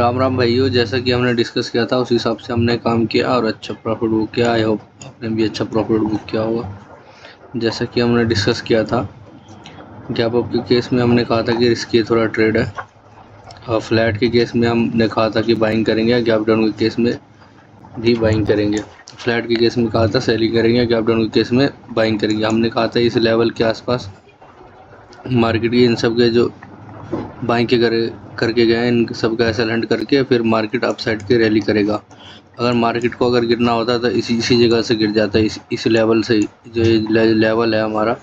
राम राम भाइयों, जैसा कि हमने डिस्कस किया था उस हिसाब से हमने काम किया और अच्छा प्रॉफिट बुक किया। आई होप आपने भी अच्छा प्रॉफिट बुक किया होगा। जैसा कि हमने डिस्कस किया था, गैप अप के केस में हमने कहा था कि रिस्की थोड़ा ट्रेड है, और फ्लैट के केस में हमने कहा था कि बाइंग करेंगे, गैप डाउन के केस में भी बाइंग करेंगे। फ्लैट के केस में कहा था सेलिंग करेंगे, गैप डाउन के केस में बाइंग करेंगे। हमने कहा था इस लेवल के आसपास मार्केट की इन सब के जो बाइंग के करके गए हैं, इन सब का एसल हंट करके फिर मार्केट अप साइड के रैली करेगा। अगर मार्केट को अगर गिरना होता तो इसी जगह से गिर जाता, इस लेवल से ही, जो ये लेवल है हमारा,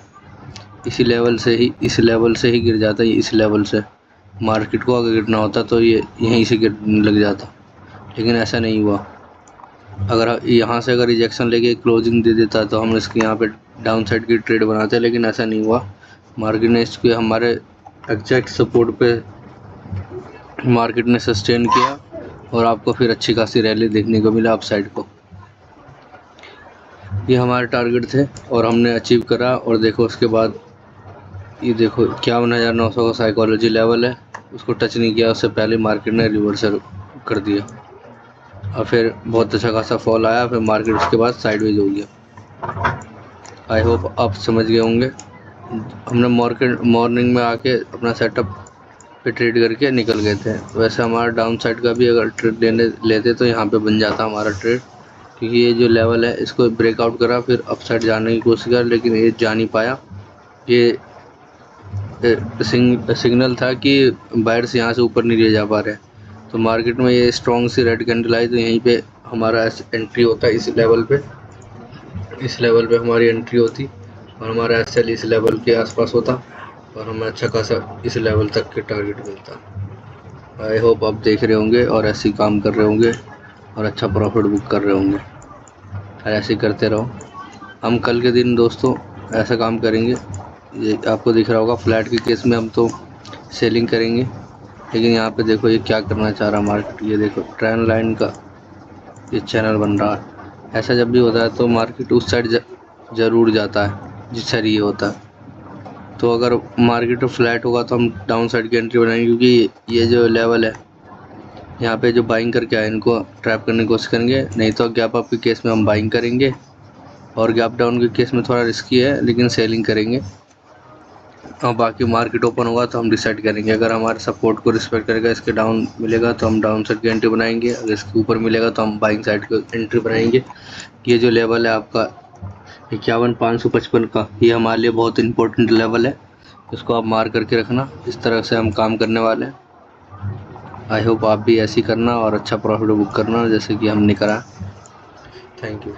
इस लेवल से ही गिर जाता है। इस लेवल से मार्केट को अगर गिरना होता तो ये यहीं से गिरने लग जाता, लेकिन ऐसा नहीं हुआ। अगर यहाँ से अगर रिजेक्शन लेके क्लोजिंग दे देता तो हम इसके यहाँ पे डाउन साइड की ट्रेड बनाते, लेकिन ऐसा नहीं हुआ। मार्केट ने इसके हमारे एग्जैक्ट सपोर्ट पे मार्केट ने सस्टेन किया और आपको फिर अच्छी खासी रैली देखने को मिला अप साइड को। ये हमारे टारगेट थे और हमने अचीव करा। और देखो उसके बाद ये देखो 51,900 का साइकोलॉजी लेवल है, उसको टच नहीं किया, उससे पहले मार्केट ने रिवर्सल कर दिया और फिर बहुत अच्छा खासा फॉल आया, फिर मार्केट उसके बाद साइडवेज हो गया। आई होप आप समझ गए होंगे। हमने मॉर्निंग में आके अपना सेटअप पे ट्रेड करके निकल गए थे। वैसे हमारा डाउन साइड का भी अगर ट्रेड लेते तो यहाँ पे बन जाता हमारा ट्रेड, क्योंकि ये जो लेवल है इसको ब्रेकआउट करा, फिर अप साइड जाने की कोशिश करा, लेकिन ये जा नहीं पाया। ये सिग्नल था कि बायर्स यहाँ से ऊपर नहीं ले जा पा रहे। तो मार्केट में ये स्ट्रॉन्ग सी रेड कैंडल आई तो यहीं पे हमारा एंट्री होता है। इस लेवल पे हमारी एंट्री होती और हमारा एसएल इस लेवल के आसपास होता और हमें अच्छा खासा इस लेवल तक के टारगेट मिलता। आई होप आप देख रहे होंगे और ऐसे ही काम कर रहे होंगे और अच्छा प्रॉफिट बुक कर रहे होंगे। ऐसे ही करते रहो। हम कल के दिन दोस्तों ऐसा काम करेंगे। ये आपको दिख रहा होगा, फ्लैट के केस में हम तो सेलिंग करेंगे, लेकिन यहाँ पे देखो ये क्या करना चाह रहा मार्केट। ये देखो ट्रेंड लाइन का ये चैनल बन रहा है। ऐसा जब भी होता है तो मार्केट उस साइड ज़रूर जाता है जिस साइड ये होता है। तो अगर मार्केट फ्लैट होगा तो हम डाउन साइड की एंट्री बनाएंगे, क्योंकि ये जो लेवल है यहाँ पे जो बाइंग करके आए इनको ट्रैप करने की कोशिश करेंगे। नहीं तो गैप अप के केस में हम बाइंग करेंगे और गैप डाउन के केस में थोड़ा रिस्की है, लेकिन सेलिंग करेंगे। और बाकी मार्केट ओपन होगा तो हम डिसाइड करेंगे। अगर हमारे सपोर्ट को रिस्पेक्ट करेगा, इसके डाउन मिलेगा तो हम डाउन साइड की एंट्री बनाएंगे, अगर इसके ऊपर मिलेगा तो हम बाइंग साइड की एंट्री बनाएंगे। ये जो लेवल है आपका 51,555 का, ये हमारे लिए बहुत इंपॉर्टेंट लेवल है, इसको आप मार करके रखना। इस तरह से हम काम करने वाले हैं। आई होप आप भी ऐसे ही करना और अच्छा प्रॉफिट बुक करना जैसे कि हमने करा। Thank you.